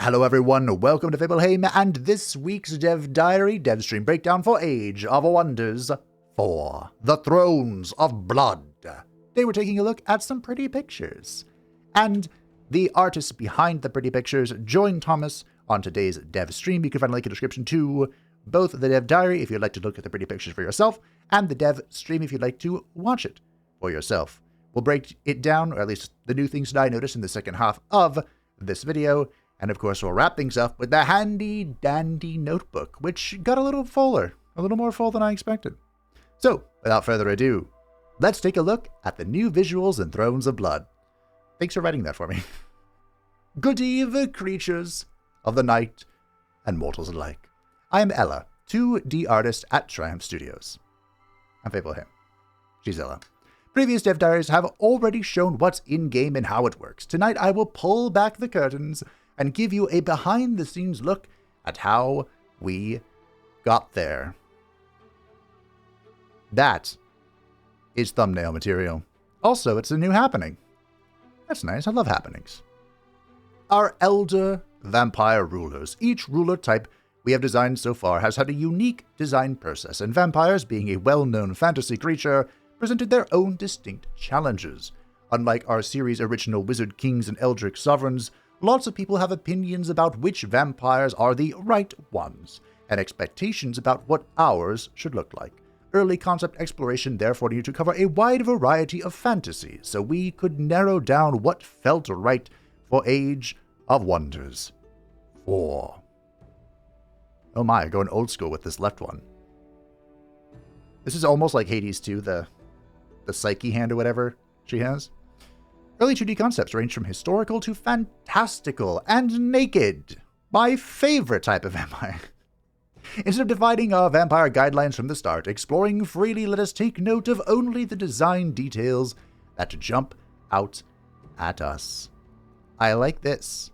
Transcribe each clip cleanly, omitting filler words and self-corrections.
Hello everyone, welcome to Fableheim and this week's Dev Diary dev stream breakdown for Age of Wonders 4, The Thrones of Blood. Today we're taking a look at some pretty pictures. And the artists behind the pretty pictures join Thomas on today's dev stream. You can find a link in the description to both the Dev Diary if you'd like to look at the pretty pictures for yourself, and the dev stream if you'd like to watch it for yourself. We'll break it down, or at least the new things that I noticed in the second half of this video. And of course, we'll wrap things up with the handy-dandy notebook, which got a little fuller, a little more full than I expected. So, without further ado, let's take a look at the new visuals in Thrones of Blood. Thanks for writing that for me. Good eve, creatures of the night and mortals alike. I am Ella, 2D artist at Triumph Studios. I'm Fableheim. She's Ella. Previous dev diaries have already shown what's in-game and how it works. Tonight, I will pull back the curtains and give you a behind-the-scenes look at how we got there. That is thumbnail material. Also, it's a new happening. That's nice, I love happenings. Our elder vampire rulers. Each ruler type we have designed so far has had a unique design process, and vampires, being a well-known fantasy creature, presented their own distinct challenges. Unlike our series' original wizard kings and eldritch sovereigns, lots of people have opinions about which vampires are the right ones, and expectations about what ours should look like. Early concept exploration therefore needed to cover a wide variety of fantasies, so we could narrow down what felt right for Age of Wonders 4. Oh my, going old school with this left one. This is almost like Hades 2, the Psyche hand or whatever she has. Early 2D concepts range from historical to fantastical and naked. My favorite type of vampire. Instead of dividing our vampire guidelines from the start, exploring freely, let us take note of only the design details that jump out at us. I like this.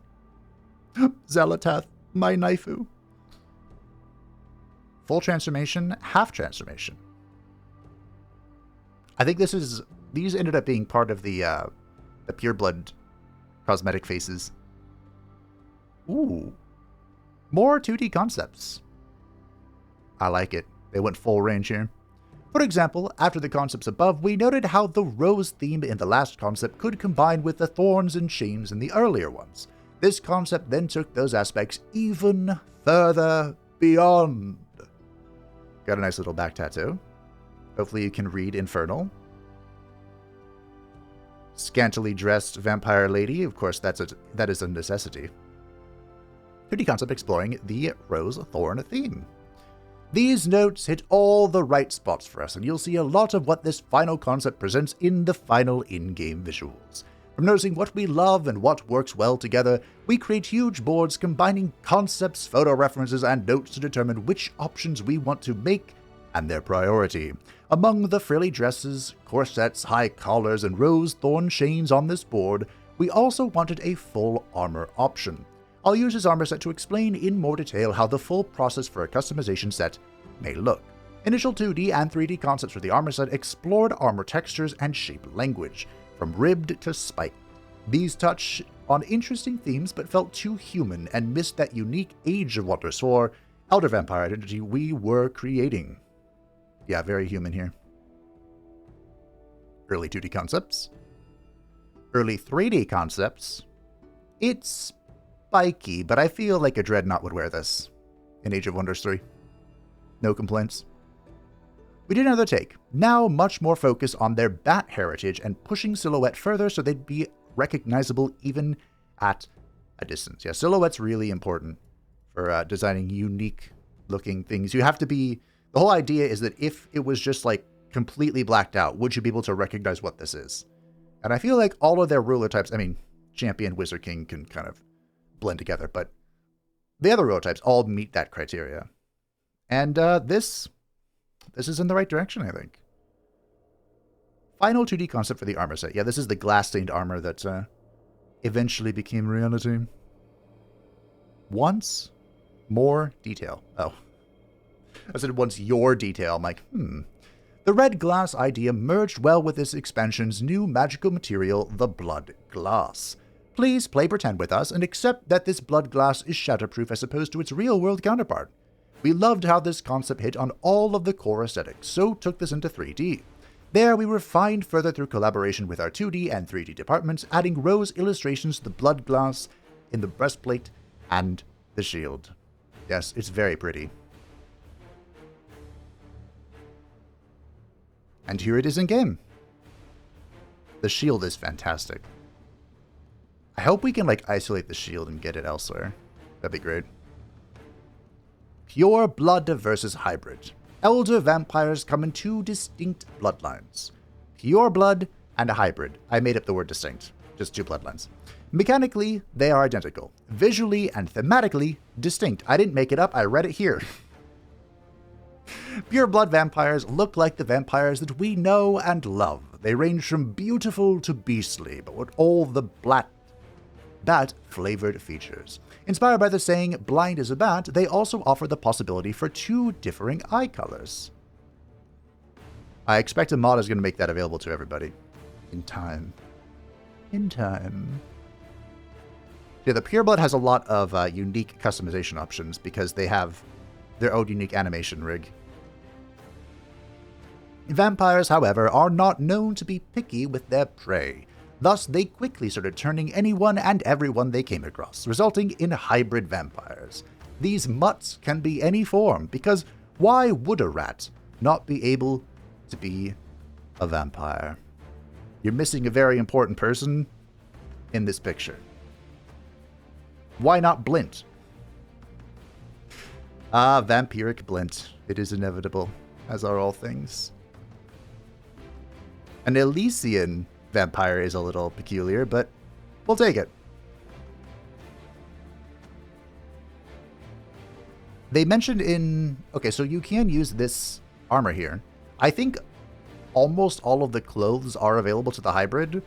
Xelatath, my Naifu. Full transformation, half transformation. I think these ended up being part of the Pureblood cosmetic faces. Ooh. More 2D concepts. I like it. They went full range here. For example, after the concepts above, we noted how the rose theme in the last concept could combine with the thorns and chains in the earlier ones. This concept then took those aspects even further beyond. Got a nice little back tattoo. Hopefully you can read Infernal. Scantily dressed vampire lady, of course that is a necessity. 2D concept exploring the rose thorn theme. These notes hit all the right spots for us, and you'll see a lot of what this final concept presents in the final in-game visuals. From noticing what we love and what works well together, we create huge boards combining concepts, photo references, and notes to determine which options we want to make and their priority. Among the frilly dresses, corsets, high collars, and rose thorn chains on this board, we also wanted a full armor option. I'll use this armor set to explain in more detail how the full process for a customization set may look. Initial 2D and 3D concepts for the armor set explored armor textures and shape language, from ribbed to spiked. These touch on interesting themes but felt too human and missed that unique Age of Wonders 4 Elder Vampire identity we were creating. Yeah, very human here. Early 2D concepts. Early 3D concepts. It's spiky, but I feel like a Dreadnought would wear this in Age of Wonders 3. No complaints. We did another take, now much more focused on their bat heritage and pushing silhouette further so they'd be recognizable even at a distance. Yeah, silhouette's really important for designing unique looking things. You have to be... The whole idea is that if it was just like completely blacked out, would you be able to recognize what this is? And I feel like all of their ruler types, I mean, Champion, Wizard, King can kind of blend together, but the other ruler types all meet that criteria. And this is in the right direction, I think. Final 2D concept for the armor set. Yeah, this is the glass-stained armor that eventually became reality. Once more detail. Oh. I said once your detail. I'm like, The red glass idea merged well with this expansion's new magical material, the blood glass. Please play pretend with us and accept that this blood glass is shatterproof as opposed to its real-world counterpart. We loved how this concept hit on all of the core aesthetics, so took this into 3D. There, we refined further through collaboration with our 2D and 3D departments, adding rose illustrations to the blood glass in the breastplate and the shield. Yes, it's very pretty. And here it is in-game. The shield is fantastic. I hope we can, isolate the shield and get it elsewhere. That'd be great. Pure blood versus hybrid. Elder vampires come in two distinct bloodlines. Pure blood and a hybrid. I made up the word distinct. Just two bloodlines. Mechanically, they are identical. Visually and thematically distinct. I didn't make it up, I read it here. Pure blood vampires look like the vampires that we know and love. They range from beautiful to beastly, but with all the bat-flavored features. Inspired by the saying, blind as a bat, they also offer the possibility for two differing eye colors. I expect a mod is going to make that available to everybody. In time. In time. Yeah, the Pure Blood has a lot of unique customization options because they have their own unique animation rig. Vampires, however, are not known to be picky with their prey. Thus, they quickly started turning anyone and everyone they came across, resulting in hybrid vampires. These mutts can be any form, because why would a rat not be able to be a vampire? You're missing a very important person in this picture. Why not Blint? Ah, vampiric Blint. It is inevitable, as are all things. An Elysian vampire is a little peculiar, but we'll take it. They mentioned in... Okay, so you can use this armor here. I think almost all of the clothes are available to the hybrid.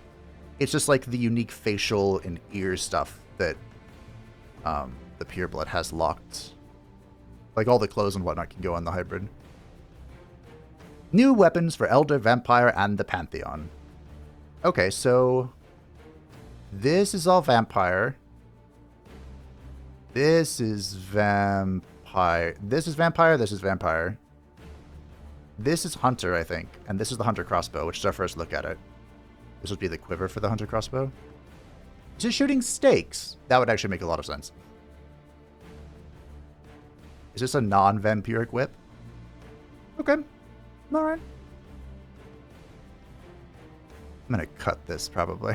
It's just like the unique facial and ear stuff that the Pure Blood has locked. Like all the clothes and whatnot can go on the hybrid. New weapons for Elder, Vampire, and the Pantheon. Okay, so this is all Vampire. This is Vampire. This is Vampire, this is Vampire. This is Hunter, I think. And this is the Hunter crossbow, which is our first look at it. This would be the quiver for the Hunter crossbow. Is it shooting stakes? That would actually make a lot of sense. Is this a non-vampiric whip? Okay. Alright. I'm going to cut this, probably.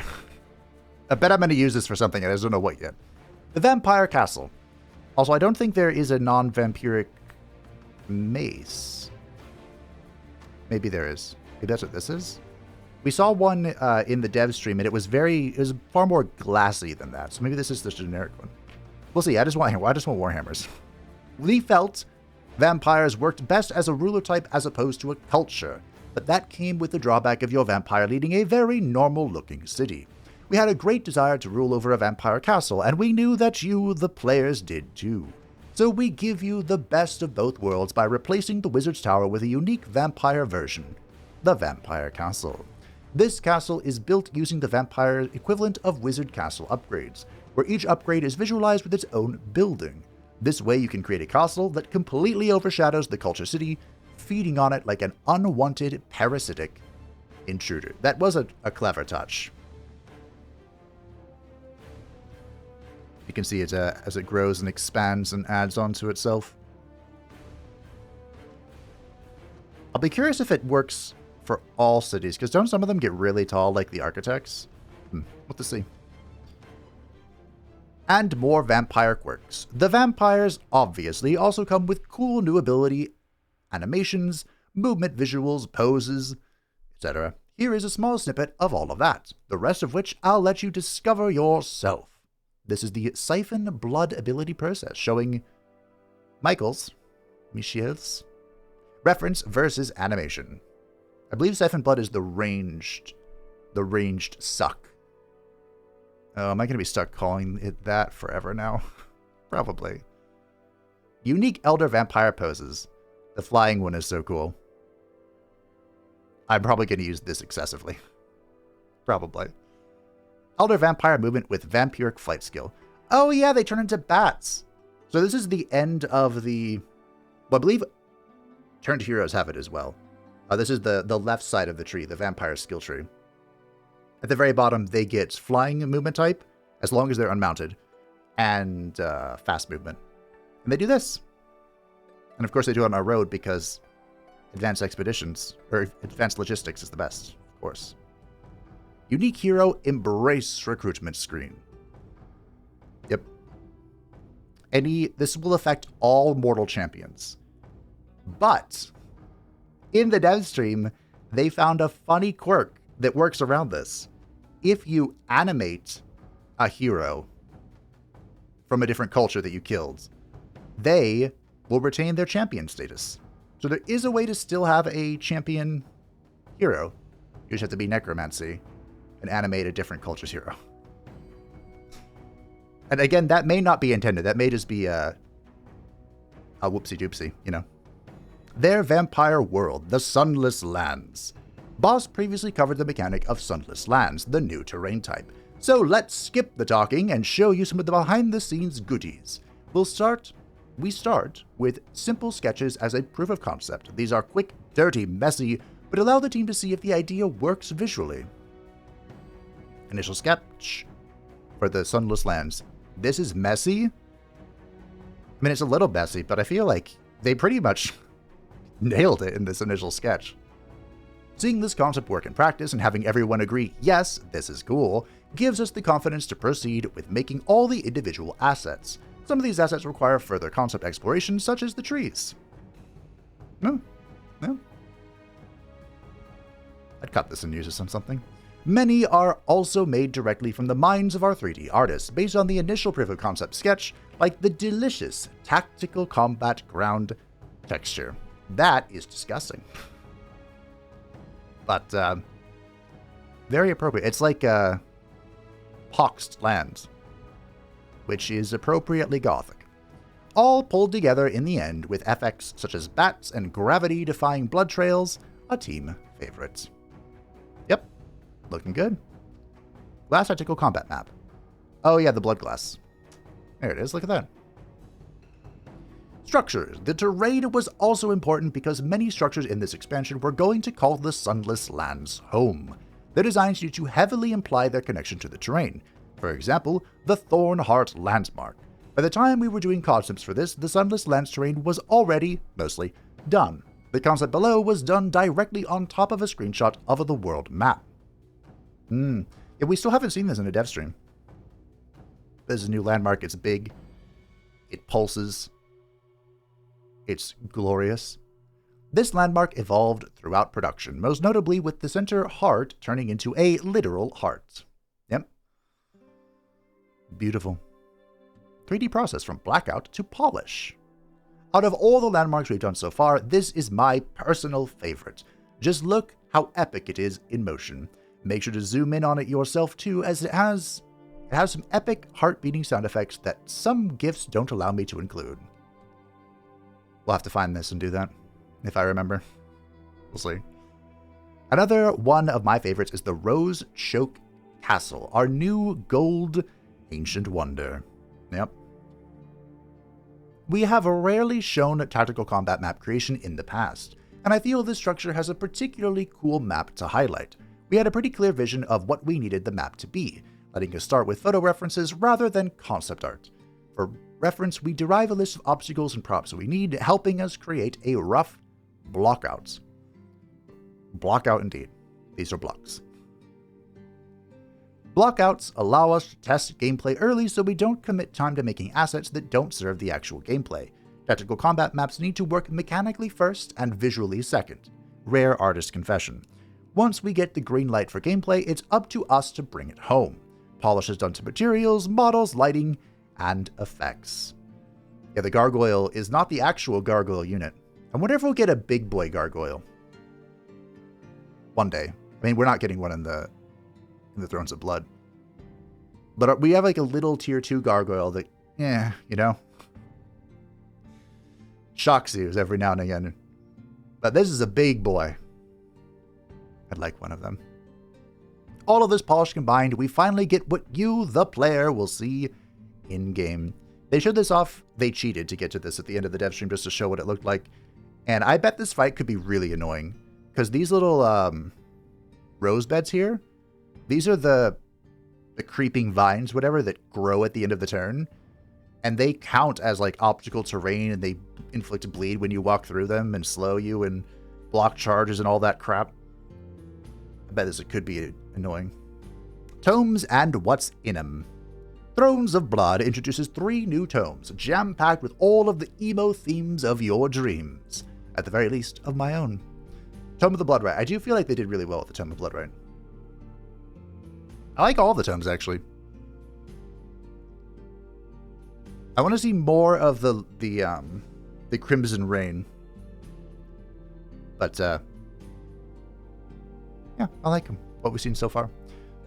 I bet I'm going to use this for something, I just don't know what yet. The Vampire Castle. Also, I don't think there is a non-vampiric mace. Maybe there is. Maybe that's what this is? We saw one in the dev stream, and it was far more glassy than that. So maybe this is the generic one. We'll see. I just want Warhammers. Lee felt vampires worked best as a ruler type as opposed to a culture, but that came with the drawback of your vampire leading a very normal-looking city. We had a great desire to rule over a vampire castle, and we knew that you, the players, did too. So we give you the best of both worlds by replacing the Wizard's Tower with a unique vampire version, the Vampire Castle. This castle is built using the vampire equivalent of Wizard Castle upgrades, where each upgrade is visualized with its own building. This way you can create a castle that completely overshadows the culture city, feeding on it like an unwanted parasitic intruder. That was a clever touch. You can see it as it grows and expands and adds onto itself. I'll be curious if it works for all cities, because don't some of them get really tall like the architects? We'll have to see. And more vampire quirks. The vampires, obviously, also come with cool new ability, animations, movement visuals, poses, etc. Here is a small snippet of all of that, the rest of which I'll let you discover yourself. This is the Siphon Blood ability process, showing Michel's reference versus animation. I believe Siphon Blood is the ranged suck. Oh, am I going to be stuck calling it that forever now? Probably. Unique Elder Vampire poses. The flying one is so cool. I'm probably going to use this excessively. Probably. Elder Vampire movement with Vampiric Flight skill. Oh yeah, they turn into bats. So this is the end of the... Well, I believe Turned Heroes have it as well. This is the left side of the tree, the Vampire skill tree. At the very bottom, they get flying movement type, as long as they're unmounted, and fast movement. And they do this. And of course they do it on our road because advanced expeditions, or advanced logistics is the best, of course. Unique hero embrace recruitment screen. Yep. This will affect all mortal champions. But in the dev stream, they found a funny quirk that works around this. If you animate a hero from a different culture that you killed, they will retain their champion status. So there is a way to still have a champion hero. You just have to be necromancy and animate a different culture's hero. And again, that may not be intended. That may just be a whoopsie-doopsie, you know. Their vampire world, the Sunless Lands. Boss previously covered the mechanic of Sunless Lands, the new terrain type. So let's skip the talking and show you some of the behind-the-scenes goodies. We start with simple sketches as a proof of concept. These are quick, dirty, messy, but allow the team to see if the idea works visually. Initial sketch for the Sunless Lands. This is messy. I mean, it's a little messy, but I feel like they pretty much nailed it in this initial sketch. Seeing this concept work in practice and having everyone agree, yes, this is cool, gives us the confidence to proceed with making all the individual assets. Some of these assets require further concept exploration, such as the trees. No. I'd cut this and use this on something. Many are also made directly from the minds of our 3D artists, based on the initial proof of concept sketch, like the delicious tactical combat ground texture. That is disgusting. But, very appropriate. It's like, Poxed Lands, which is appropriately gothic. All pulled together in the end with FX such as bats and gravity-defying blood trails, a team favorite. Yep, looking good. Last tactical combat map. Oh yeah, the blood glass. There it is, look at that. Structures. The terrain was also important because many structures in this expansion were going to call the Sunless Lands home. Their designs need to heavily imply their connection to the terrain. For example, the Thornheart Landmark. By the time we were doing concepts for this, the Sunless Lands terrain was already, mostly, done. The concept below was done directly on top of a screenshot of the world map. Yeah, we still haven't seen this in a dev stream. This is a new landmark, it's big, it pulses, it's glorious. This landmark evolved throughout production, most notably with the center heart turning into a literal heart. Yep. Beautiful. 3D process from blackout to polish. Out of all the landmarks we've done so far, this is my personal favorite. Just look how epic it is in motion. Make sure to zoom in on it yourself too, as it has some epic heart-beating sound effects that some GIFs don't allow me to include. We'll have to find this and do that, if I remember. We'll see. Another one of my favorites is the Rose Choke Castle, our new gold ancient wonder. Yep. We have rarely shown tactical combat map creation in the past, and I feel this structure has a particularly cool map to highlight. We had a pretty clear vision of what we needed the map to be, letting us start with photo references rather than concept art. For reference, we derive a list of obstacles and props we need, helping us create a rough blockouts. Blockout indeed. These are blocks. Blockouts allow us to test gameplay early so we don't commit time to making assets that don't serve the actual gameplay. Tactical combat maps need to work mechanically first and visually second. Rare artist confession. Once we get the green light for gameplay, it's up to us to bring it home. Polish is done to materials, models, lighting, and effects. Yeah, the gargoyle is not the actual gargoyle unit. I wonder if we'll get a big boy gargoyle. One day. I mean, we're not getting one in the Thrones of Blood. But we have like a little tier 2 gargoyle that, you know, shocks you every now and again. But this is a big boy. I'd like one of them. All of this polish combined, we finally get what you, the player, will see in-game. They showed this off. They cheated to get to this at the end of the dev stream just to show what it looked like. And I bet this fight could be really annoying. Because these little rose beds here, these are the creeping vines, whatever, that grow at the end of the turn. And they count as like obstacle terrain, and they inflict bleed when you walk through them and slow you and block charges and all that crap. I bet this could be annoying. Tomes and what's in 'em. Thrones of Blood introduces 3 new tomes, jam-packed with all of the emo themes of your dreams. At the very least, of my own. Tome of the Bloodright. I do feel like they did really well with the Tome of Bloodright. I like all the tomes, actually. I want to see more of the Crimson Rain. But, yeah, I like them. What we've seen so far.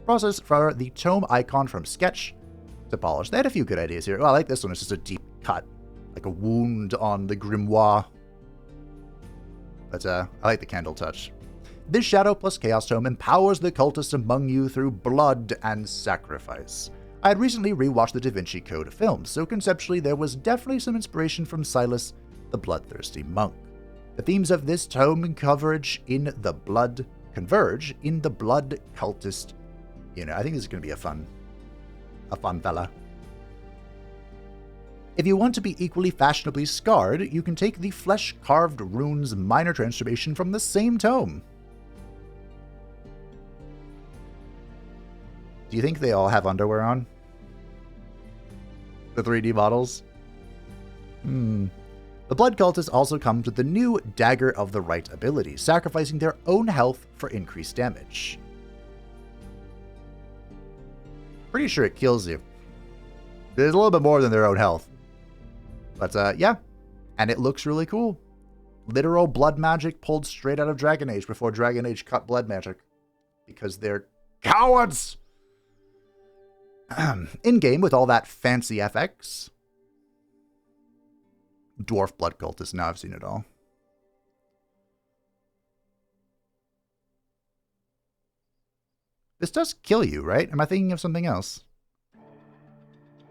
Process for the tome icon from sketch to polish. They had a few good ideas here. Oh, I like this one. It's just a deep cut. Like a wound on the grimoire. But, I like the candle touch. This Shadow plus Chaos tome empowers the cultists among you through blood and sacrifice. I had recently rewatched the Da Vinci Code films, so conceptually there was definitely some inspiration from Silas, the bloodthirsty monk. The themes of this tome converge in the blood cultist unit. I think this is going to be a fun fella. If you want to be equally fashionably scarred, you can take the Flesh-Carved Runes minor transformation from the same tome. Do you think they all have underwear on? The 3D models? The Blood Cultists also come with the new Dagger of the Right ability, sacrificing their own health for increased damage. Pretty sure it kills you. There's a little bit more than their own health. But, yeah. And it looks really cool. Literal blood magic pulled straight out of Dragon Age before Dragon Age cut blood magic. Because they're cowards! In-game, with all that fancy FX. Dwarf Blood Cultist. Now I've seen it all. This does kill you, right? Am I thinking of something else?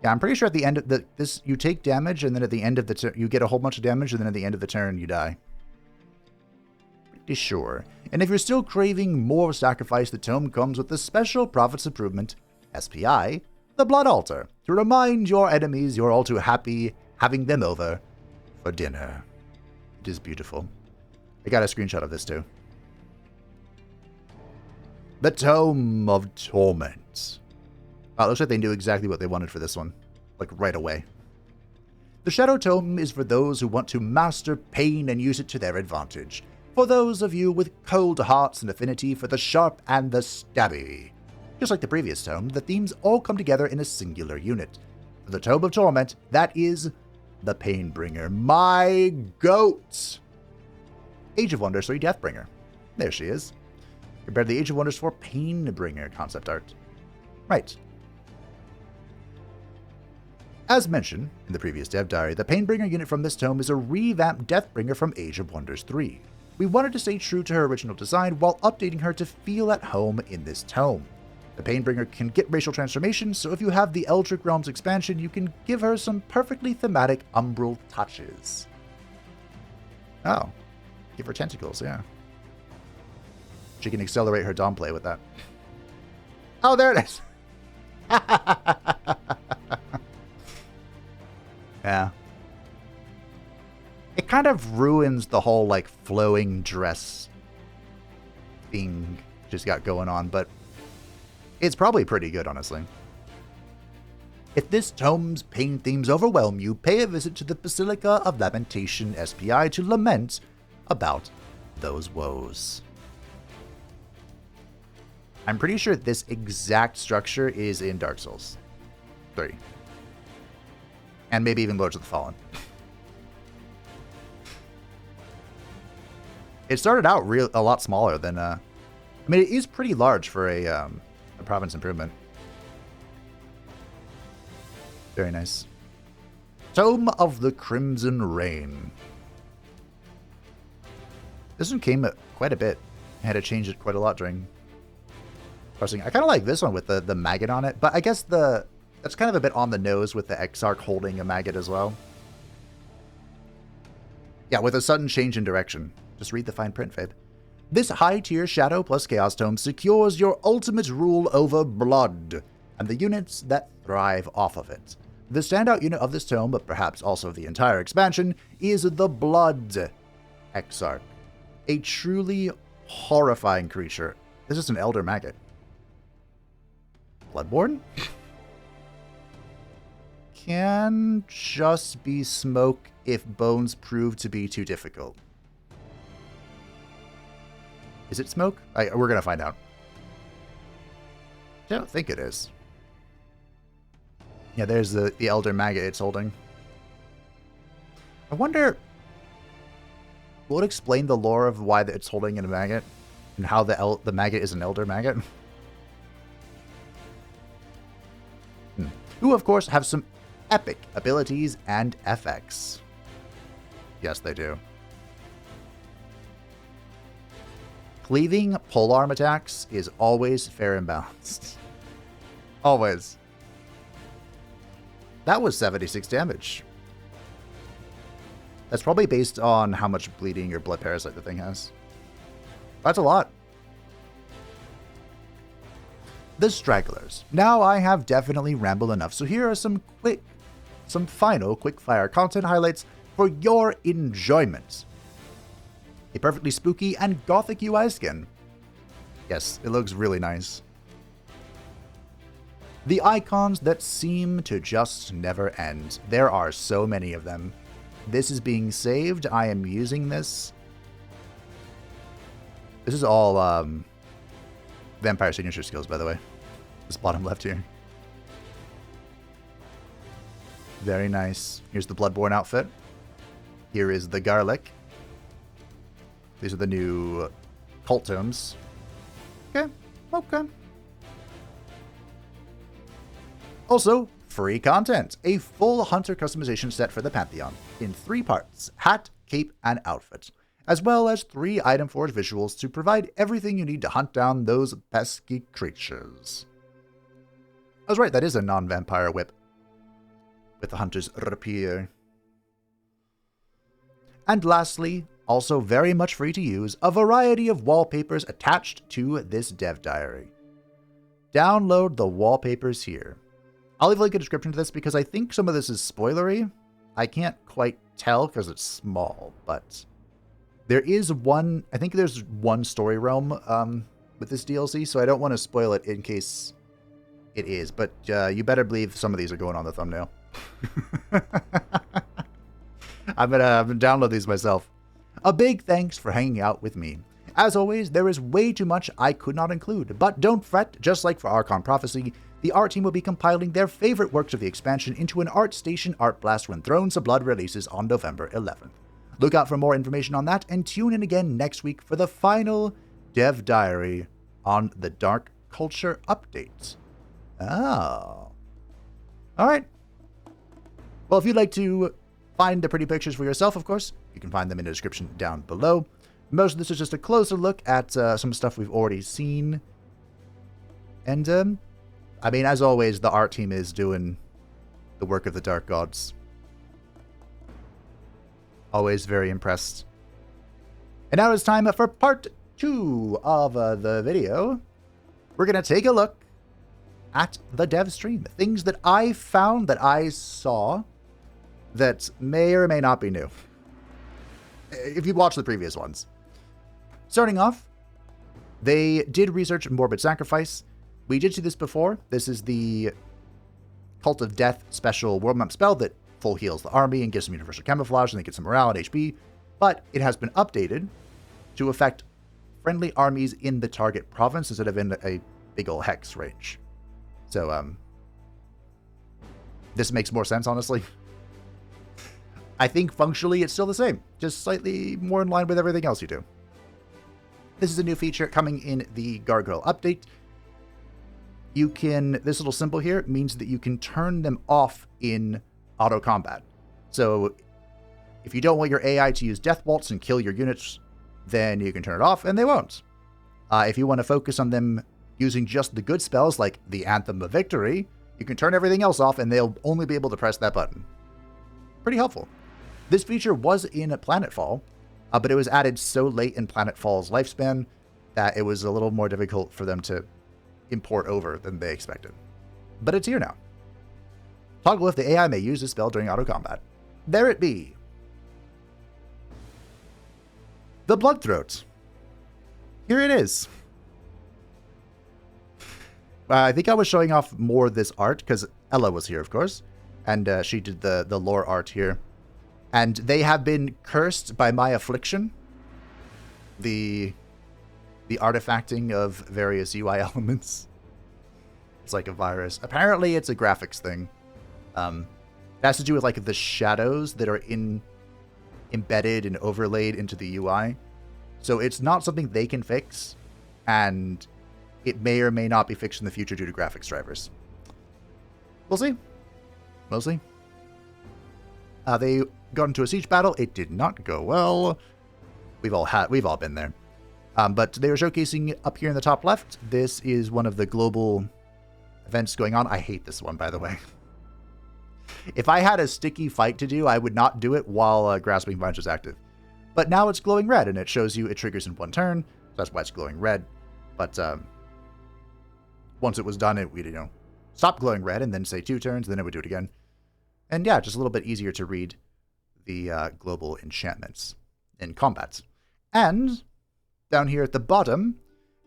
Yeah, I'm pretty sure at the end of this, you take damage, and then at the end of the turn, you get a whole bunch of damage, and then at the end of the turn, you die. Pretty sure. And if you're still craving more sacrifice, the tome comes with the Special Prophet's Improvement, SPI, the Blood Altar, to remind your enemies you're all too happy having them over for dinner. It is beautiful. I got a screenshot of this too. The Tome of Torment. Wow, it looks like they knew exactly what they wanted for this one. Like, right away. The Shadow Tome is for those who want to master pain and use it to their advantage. For those of you with cold hearts and affinity for the sharp and the stabby. Just like the previous tome, the themes all come together in a singular unit. For the Tome of Torment, that is the Painbringer. My goat! Age of Wonders 3 Deathbringer. There she is. Compared to the Age of Wonders 4 Painbringer concept art. Right. As mentioned in the previous dev diary, the Painbringer unit from this tome is a revamped Deathbringer from Age of Wonders 3. We wanted to stay true to her original design while updating her to feel at home in this tome. The Painbringer can get racial transformations, so if you have the Eldritch Realms expansion, you can give her some perfectly thematic umbral touches. Oh. Give her tentacles, yeah. She can accelerate her Dawn play with that. Oh, there it is! Yeah. It kind of ruins the whole, like, flowing dress thing she's got going on, but it's probably pretty good, honestly. If this tome's pain themes overwhelm you, pay a visit to the Basilica of Lamentation SPI to lament about those woes. I'm pretty sure this exact structure is in Dark Souls 3. And maybe even Lords of the Fallen. It started out a lot smaller than... I mean, it is pretty large for a province improvement. Very nice. Tome of the Crimson Rain. This one came quite a bit. I had to change it quite a lot during I kind of like this one with the maggot on it, but I guess that's kind of a bit on the nose with the Exarch holding a maggot as well. Yeah, with a sudden change in direction. Just read the fine print, Fabe. This high-tier Shadow plus Chaos Tome secures your ultimate rule over blood and the units that thrive off of it. The standout unit of this tome, but perhaps also the entire expansion, is the Blood Exarch. A truly horrifying creature. This is an Elder Maggot. Bloodborne? Can just be smoke if bones prove to be too difficult. Is it smoke? We're going to find out. I don't think it is. Yeah, there's the Elder Maggot it's holding. I wonder... will it explain the lore of why it's holding in a maggot? And how the maggot is an Elder Maggot? Who, of course, have some epic abilities and FX. Yes, they do. Cleaving polearm attacks is always fair and balanced. Always. That was 76 damage. That's probably based on how much bleeding or blood parasite the thing has. That's a lot. The Stragglers. Now I have definitely rambled enough, so here are some final quick-fire content highlights for your enjoyment. A perfectly spooky and gothic UI skin. Yes, it looks really nice. The icons that seem to just never end. There are so many of them. This is being saved. I am using this. This is all vampire signature skills, by the way. This bottom left here. Very nice. Here's the Bloodborne outfit. Here is the Garlic. These are the new cult tomes. Okay, okay. Also, free content. A full Hunter customization set for the Pantheon in 3 parts. Hat, cape, and outfit. As well as 3 Item Forge visuals to provide everything you need to hunt down those pesky creatures. I was right, that is a non-vampire whip. With the Hunter's rapier. And lastly, also very much free to use, a variety of wallpapers attached to this dev diary. Download the wallpapers here. I'll leave a link in the description to this because I think some of this is spoilery. I can't quite tell because it's small, but there is one, I think there's one story realm with this DLC, so I don't want to spoil it in case it is, but you better believe some of these are going on the thumbnail. I'm gonna download these myself. A big thanks for hanging out with me. As always, there is way too much I could not include, but don't fret, just like for Archon Prophecy, the art team will be compiling their favorite works of the expansion into an ArtStation Art Blast when Thrones of Blood releases on November 11th. Look out for more information on that, and tune in again next week for the final dev diary on the Dark Culture update. Oh. Alright. Well, if you'd like to find the pretty pictures for yourself, of course, you can find them in the description down below. Most of this is just a closer look at some stuff we've already seen. And, I mean, as always, the art team is doing the work of the Dark Gods. Always very impressed. And now it's time for part 2 of the video. We're going to take a look at the dev stream. Things that I found, that I saw, that may or may not be new. If you watch the previous ones. Starting off, they did research Morbid Sacrifice. We did see this before. This is the Cult of Death special world map spell that full heals the army and gives them universal camouflage and they get some morale and HP. But it has been updated to affect friendly armies in the target province instead of in a big ol' hex range. So, this makes more sense, honestly. I think functionally it's still the same, just slightly more in line with everything else you do. This is a new feature coming in the Gargoyle update. You can, this little symbol here means that you can turn them off in auto combat. So if you don't want your AI to use Death Waltz and kill your units, then you can turn it off and they won't. If you want to focus on them using just the good spells like the Anthem of Victory, you can turn everything else off and they'll only be able to press that button. Pretty helpful. This feature was in Planetfall, but it was added so late in Planetfall's lifespan that it was a little more difficult for them to import over than they expected. But it's here now. Toggle if the AI may use this spell during auto combat. There it be. The Bloodthroat. Here it is. I think I was showing off more this art because Ella was here, of course, and she did the lore art here. And they have been cursed by my affliction. The artifacting of various UI elements. It's like a virus. Apparently, it's a graphics thing. It has to do with like the shadows that are embedded and overlaid into the UI. So it's not something they can fix, and it may or may not be fixed in the future due to graphics drivers. We'll see. We'll see. They got into a siege battle. It did not go well. We've all been there. But they were showcasing up here in the top left. This is one of the global events going on. I hate this one, by the way. If I had a sticky fight to do, I would not do it while Grasping Vines was active. But now it's glowing red, and it shows you it triggers in one turn. So that's why it's glowing red. But once it was done, it would, stop glowing red, and then say 2 turns, then it would do it again. And yeah, just a little bit easier to read the global enchantments in combat. And down here at the bottom,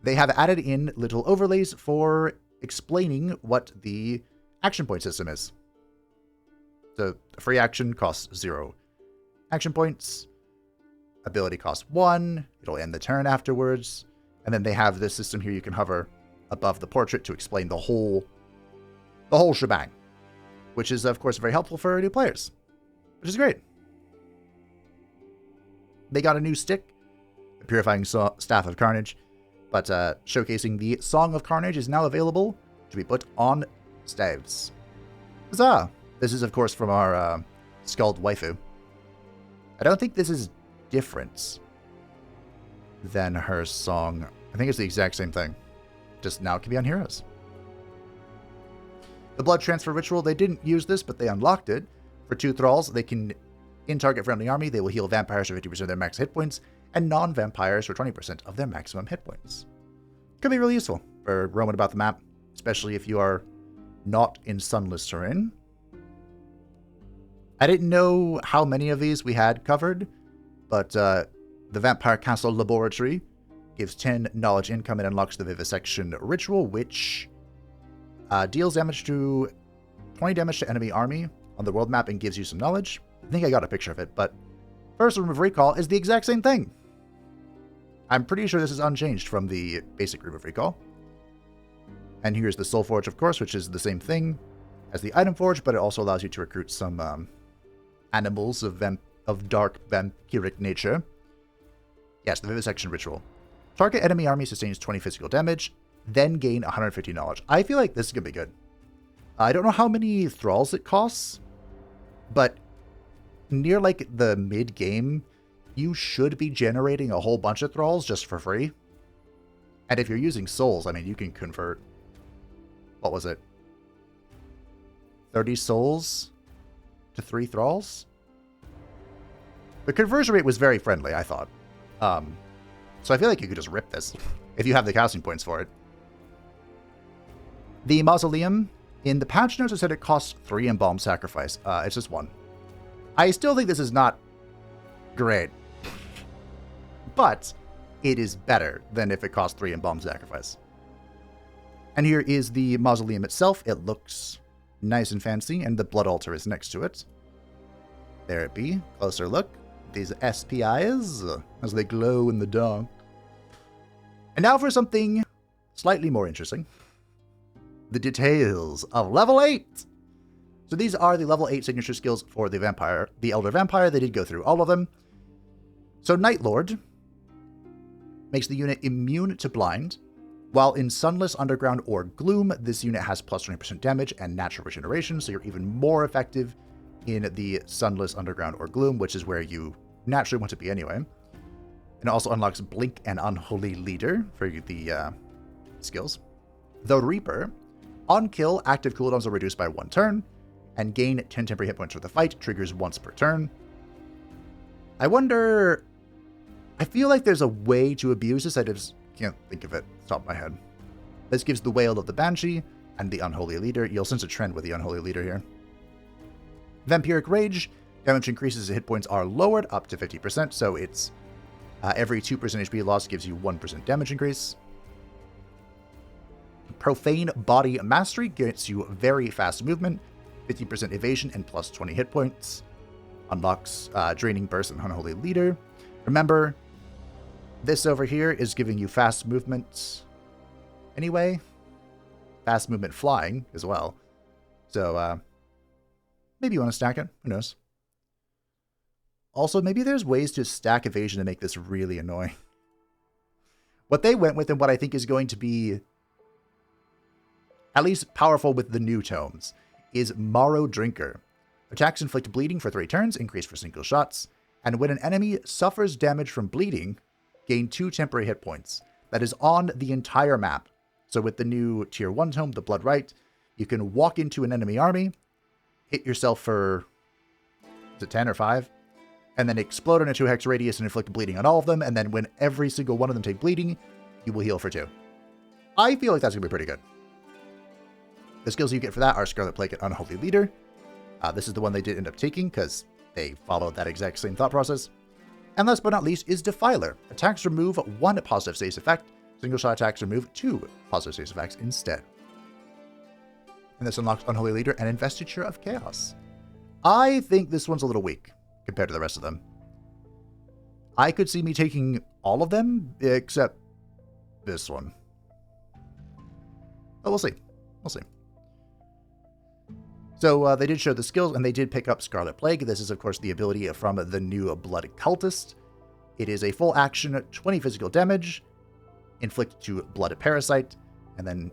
they have added in little overlays for explaining what the action point system is. The free action costs 0 action points. Ability costs 1. It'll end the turn afterwards. And then they have this system here you can hover above the portrait to explain the whole shebang. Which is, of course, very helpful for new players. Which is great. They got a new stick, the Purifying Staff of Carnage. But showcasing the Song of Carnage is now available to be put on staves. Huzzah! This is, of course, from our Skald waifu. I don't think this is different than her song. I think it's the exact same thing. Just now it can be on Heroes. The Blood Transfer Ritual, they didn't use this, but they unlocked it. For 2 thralls, they can, in target friendly army, they will heal vampires for 50% of their max hit points, and non-vampires for 20% of their maximum hit points. Could be really useful for roaming about the map, especially if you are not in Sunless terrain. I didn't know how many of these we had covered, but the Vampire Castle Laboratory gives 10 knowledge income and unlocks the Vivisection Ritual, which deals damage to 20 damage to enemy army on the world map and gives you some knowledge. I think I got a picture of it, but First Room of Recall is the exact same thing. I'm pretty sure this is unchanged from the basic Room of Recall. And here's the Soul Forge, of course, which is the same thing as the Item Forge, but it also allows you to recruit some animals of dark vampiric nature. Yes, the Vivisection Ritual. Target enemy army sustains 20 physical damage, then gain 150 knowledge. I feel like this is going to be good. I don't know how many thralls it costs, but near like the mid-game, you should be generating a whole bunch of thralls just for free. And if you're using souls, I mean, you can convert, what was it? 30 souls to 3 thralls? The conversion rate was very friendly, I thought. So I feel like you could just rip this if you have the casting points for it. The Mausoleum, in the patch notes, it said it costs 3 Embalmed Sacrifice. It's just 1. I still think this is not great, but it is better than if it cost 3 Embalmed Sacrifice. And here is the Mausoleum itself. It looks nice and fancy, and the Blood Altar is next to it. There it be. Closer look. These SPIs as they glow in the dark. And now for something slightly more interesting. The details of level 8. So these are the level 8 signature skills for the vampire, the Elder Vampire. They did go through all of them. So Night Lord makes the unit immune to blind. While in Sunless, Underground, or Gloom, this unit has plus 20% damage and natural regeneration, so you're even more effective in the Sunless, Underground, or Gloom, which is where you naturally want to be anyway. And it also unlocks Blink and Unholy Leader for the skills. The Reaper. On kill, active cooldowns are reduced by 1 turn, and gain 10 temporary hit points for the fight, triggers once per turn. I wonder... I feel like there's a way to abuse this, I just can't think of it off the top of my head. This gives the Wail of the Banshee and the Unholy Leader. You'll sense a trend with the Unholy Leader here. Vampiric Rage. Damage increases as hit points are lowered up to 50%, so it's every 2% HP loss gives you 1% damage increase. Profane Body Mastery gets you very fast movement, 50% evasion, and plus 20 hit points. Unlocks Draining Burst and Unholy Leader. Remember, this over here is giving you fast movement anyway. Fast movement flying as well. So, maybe you want to stack it. Who knows? Also, maybe there's ways to stack evasion to make this really annoying. What they went with and what I think is going to be at least powerful with the new tomes is Marrow Drinker. Attacks inflict bleeding for 3 turns, increase for single shots, and when an enemy suffers damage from bleeding, gain 2 temporary hit points. That is on the entire map. So with the new Tier 1 tome, the Blood Rite, you can walk into an enemy army, hit yourself for, is it 10 or 5? And then explode in a 2-hex radius and inflict bleeding on all of them, and then when every single one of them take bleeding, you will heal for 2. I feel like that's going to be pretty good. The skills you get for that are Scarlet Plague and Unholy Leader. This is the one they did end up taking, because they followed that exact same thought process. And last but not least is Defiler. Attacks remove 1 positive status effect. Single shot attacks remove 2 positive status effects instead. And this unlocks Unholy Leader and Investiture of Chaos. I think this one's a little weak compared to the rest of them. I could see me taking all of them, except this one. But we'll see. We'll see. So they did show the skills, and they did pick up Scarlet Plague. This is, of course, the ability from the new Blood Cultist. It is a full action, 20 physical damage, inflict to Blood Parasite, and then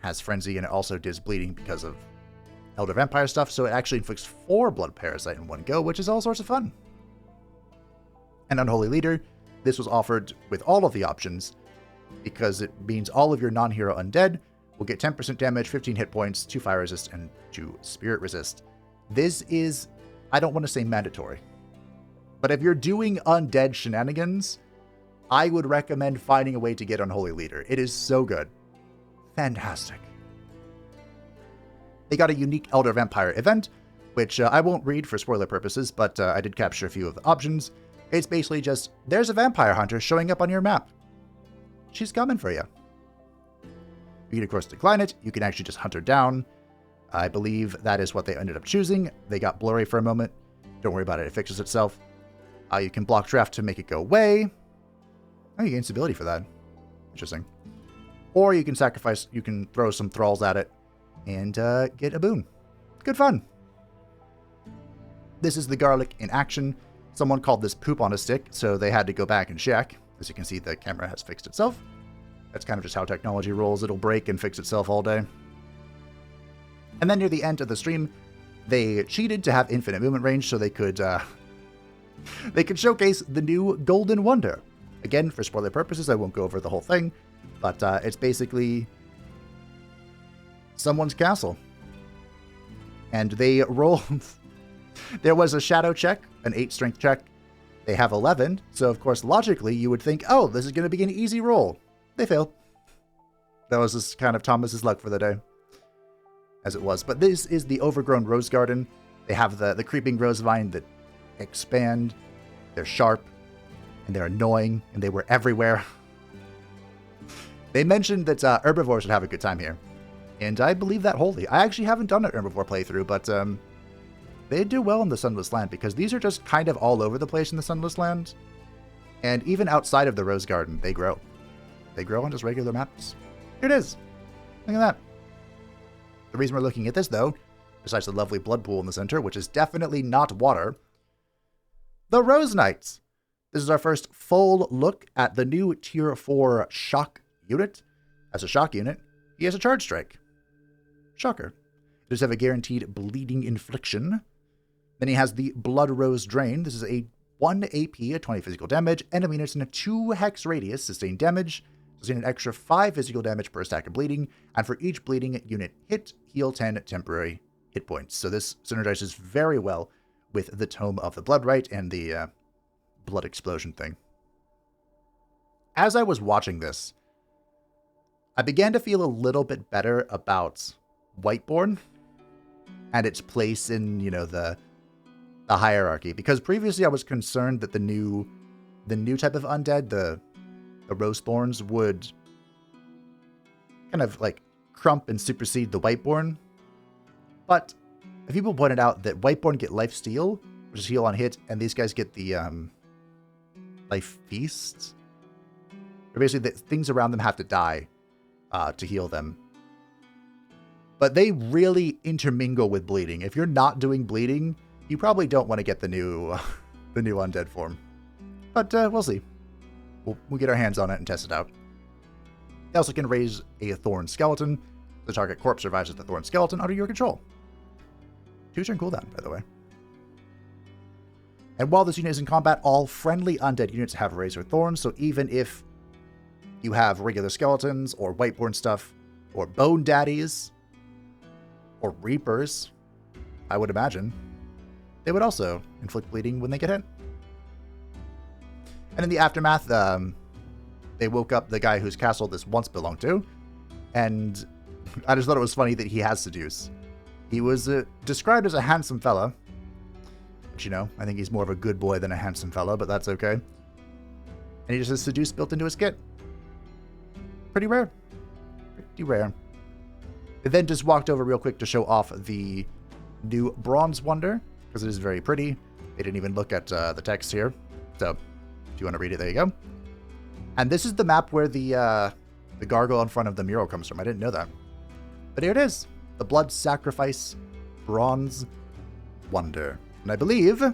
has Frenzy, and it also does bleeding because of Elder Vampire stuff, so it actually inflicts 4 Blood Parasite in one go, which is all sorts of fun. And Unholy Leader, this was offered with all of the options, because it means all of your non-hero undead will get 10% damage, 15 hit points, 2 fire resist, and 2 spirit resist. This is, I don't want to say mandatory, but if you're doing undead shenanigans, I would recommend finding a way to get Unholy Leader. It is so good. Fantastic. They got a unique Elder Vampire event, which I won't read for spoiler purposes, but I did capture a few of the options. It's basically just, there's a vampire hunter showing up on your map. She's coming for you. You can, of course, decline it. You can actually just hunt her down. I believe that is what they ended up choosing. They got blurry for a moment. Don't worry about it. It fixes itself. You can block draft to make it go away. Oh, you gain stability for that. Interesting. Or you can sacrifice, you can throw some thralls at it and get a boon. Good fun. This is the garlic in action. Someone called this poop on a stick, so they had to go back and check. As you can see, the camera has fixed itself. That's kind of just how technology rolls. It'll break and fix itself all day. And then near the end of the stream, they cheated to have infinite movement range so they could showcase the new Golden Wonder. Again, for spoiler purposes, I won't go over the whole thing, but it's basically someone's castle. And they rolled... There was a shadow check, an 8 strength check. They have 11, so of course, logically, you would think, oh, this is going to be an easy roll. They failed. That was just kind of Thomas's luck for the day, as it was. But this is the Overgrown Rose Garden. They have the creeping rose vine that expand. They're sharp, and they're annoying, and they were everywhere. They mentioned that herbivores should have a good time here, and I believe that wholly. I actually haven't done an herbivore playthrough, but they do well in the Sunless Land, because these are just kind of all over the place in the Sunless Land, and even outside of the Rose Garden, they grow. They grow on just regular maps. Here it is. Look at that. The reason we're looking at this, though, besides the lovely blood pool in the center, which is definitely not water, the Rose Knights. This is our first full look at the new Tier 4 Shock unit. As a Shock unit, he has a Charge Strike. Shocker. He does have a guaranteed bleeding infliction. Then he has the Blood Rose Drain. This is a 1 AP, a 20 physical damage. Enemy units in a 2 hex radius sustain damage. So an extra 5 physical damage per stack of bleeding, and for each bleeding unit hit, heal 10 temporary hit points. So this synergizes very well with the Tome of the Bloodright and the blood explosion thing. As I was watching this, I began to feel a little bit better about Whiteborn and its place in, the hierarchy. Because previously I was concerned that the new type of undead, the Roseborns, would kind of like crump and supersede the Whiteborn. But people pointed out that Whiteborn get Life Steal, which is heal on hit, and these guys get the Life Feast. Or basically, the things around them have to die to heal them. But they really intermingle with bleeding. If you're not doing bleeding, you probably don't want to get the new undead form. But we'll see. We'll get our hands on it and test it out. They also can raise a Thorn Skeleton. The target corpse survives with the Thorn Skeleton under your control. 2-turn cooldown, by the way. And while this unit is in combat, all friendly undead units have Razor Thorns, so even if you have regular skeletons, or Whiteborn stuff, or Bone Daddies, or Reapers, I would imagine, they would also inflict bleeding when they get hit. And in the aftermath, they woke up the guy whose castle this once belonged to, and I just thought it was funny that he has Seduce. He was described as a handsome fella, which, I think he's more of a good boy than a handsome fella, but that's okay. And he just has Seduce built into his kit. Pretty rare. Pretty rare. They then just walked over real quick to show off the new Bronze Wonder, because it is very pretty. They didn't even look at the text here, so if you want to read it, there you go. And this is the map where the gargoyle in front of the mural comes from. I didn't know that. But here it is. The Blood Sacrifice Bronze Wonder. And I believe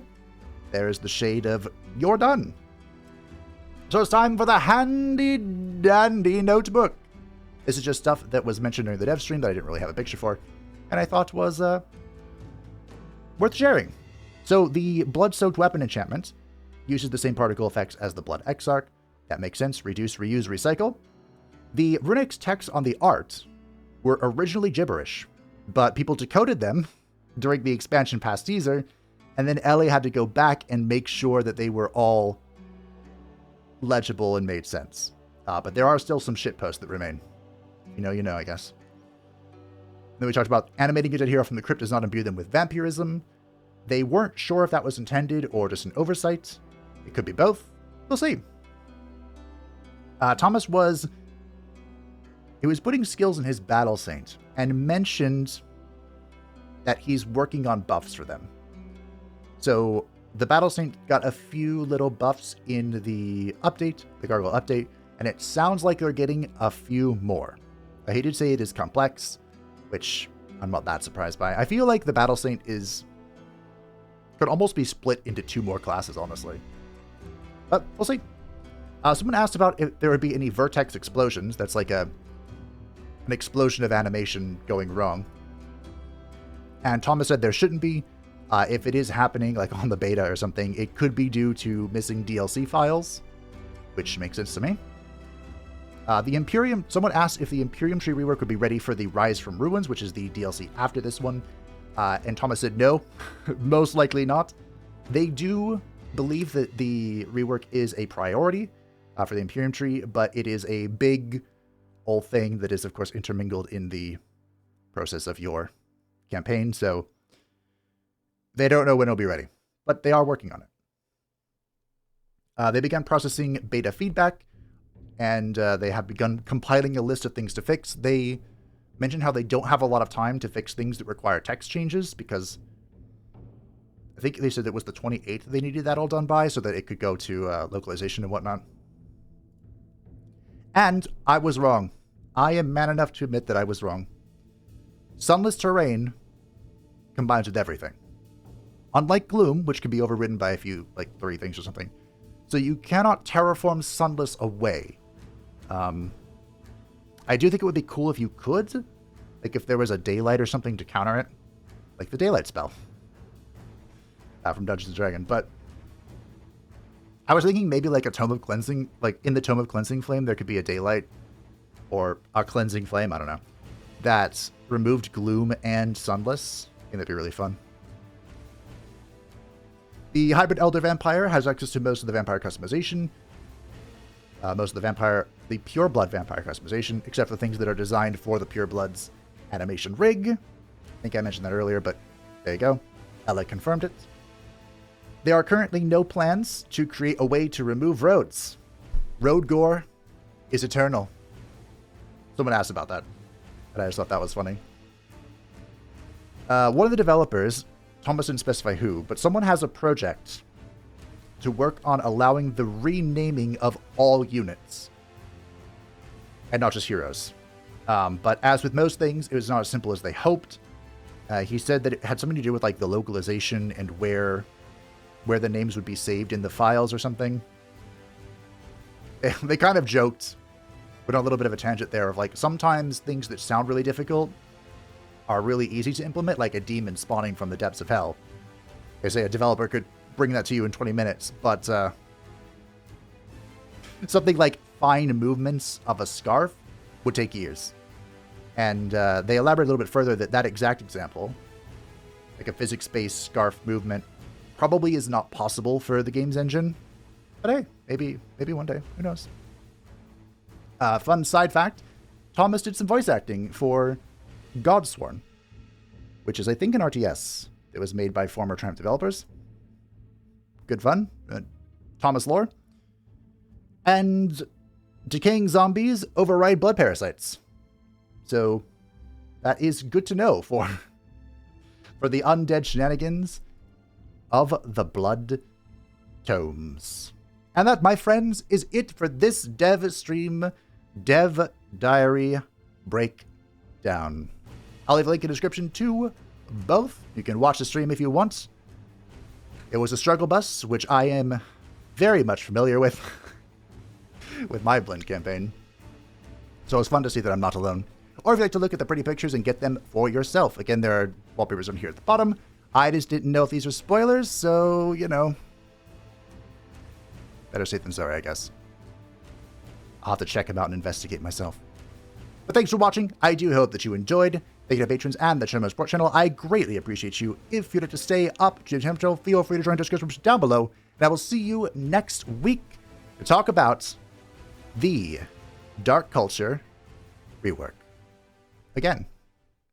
there is the shade of You're Done. So it's time for the handy dandy notebook. This is just stuff that was mentioned during the dev stream that I didn't really have a picture for, and I thought was worth sharing. So the Blood-Soaked Weapon enchantment uses the same particle effects as the Blood Exarch. That makes sense. Reduce, reuse, recycle. The runic texts on the art were originally gibberish, but people decoded them during the expansion past teaser, and then Ellie had to go back and make sure that they were all legible and made sense. But there are still some shitposts that remain. You know, I guess. Then we talked about animating a dead hero from the crypt does not imbue them with vampirism. They weren't sure if that was intended or just an oversight. It could be both. We'll see. Thomas was putting skills in his Battle Saint and mentioned that he's working on buffs for them. So the Battle Saint got a few little buffs in the update, the Gargoyle update, and it sounds like they're getting a few more. He did say it is complex, which I'm not that surprised by. I feel like the Battle Saint could almost be split into 2 more classes, honestly. But we'll see. Someone asked about if there would be any vertex explosions. That's like an explosion of animation going wrong. And Thomas said there shouldn't be. If it is happening, like on the beta or something, it could be due to missing DLC files, which makes sense to me. The Imperium, someone asked if the Imperium tree rework would be ready for the Rise from Ruins, which is the DLC after this one. And Thomas said no, most likely not. They do believe that the rework is a priority for the Imperium tree, but it is a big old thing that is, of course, intermingled in the process of your campaign, so they don't know when it'll be ready, but they are working on it. They began processing beta feedback, and they have begun compiling a list of things to fix. They mentioned how they don't have a lot of time to fix things that require text changes, because I think they said it was the 28th they needed that all done by, so that it could go to localization and whatnot. And I was wrong. I am man enough to admit that I was wrong. Sunless terrain combines with everything. Unlike Gloom, which can be overridden by a few, like 3 things or something. So you cannot terraform Sunless away. I do think it would be cool if you could. Like if there was a daylight or something to counter it. Like the daylight spell. From Dungeons & Dragons. But I was thinking maybe like a Tome of Cleansing, like in the Tome of Cleansing Flame, there could be a Daylight or a Cleansing Flame, I don't know, that removed Gloom and Sunless. I think that'd be really fun. The Hybrid Elder Vampire has access to most of the vampire customization. Most of the Pure Blood vampire customization, except for things that are designed for the Pure Blood's animation rig. I think I mentioned that earlier, but there you go. Ella confirmed it. There are currently no plans to create a way to remove roads. Road gore is eternal. Someone asked about that, and I just thought that was funny. One of the developers, Thomas didn't specify who, but someone has a project to work on allowing the renaming of all units, and not just heroes. But as with most things, it was not as simple as they hoped. He said that it had something to do with like the localization and where the names would be saved in the files or something. They kind of joked, but on a little bit of a tangent there, of like sometimes things that sound really difficult are really easy to implement, like a demon spawning from the depths of hell. They say a developer could bring that to you in 20 minutes, but something like fine movements of a scarf would take years. And they elaborate a little bit further that exact example, like a physics-based scarf movement, probably is not possible for the game's engine. But hey, maybe one day. Who knows? Fun side fact, Thomas did some voice acting for Godsworn, which is, I think, an RTS. It was made by former Triumph developers. Good fun. Thomas lore. And decaying zombies override blood parasites. So that is good to know for the undead shenanigans of the Blood Tomes. And that, my friends, is it for this dev stream, Dev Diary Breakdown. I'll leave a link in the description to both. You can watch the stream if you want. It was a struggle bus, which I am very much familiar with, with my Blend campaign. So it was fun to see that I'm not alone. Or if you'd like to look at the pretty pictures and get them for yourself. Again, there are wallpapers on here at the bottom. I just didn't know if these were spoilers, so, you know. Better safe than sorry, I guess. I'll have to check them out and investigate myself. But thanks for watching. I do hope that you enjoyed. Thank you to patrons and the Channel Sport channel. I greatly appreciate you. If you'd like to stay up to the temperature, feel free to join the discussion down below. And I will see you next week to talk about the Dark Culture rework. Again,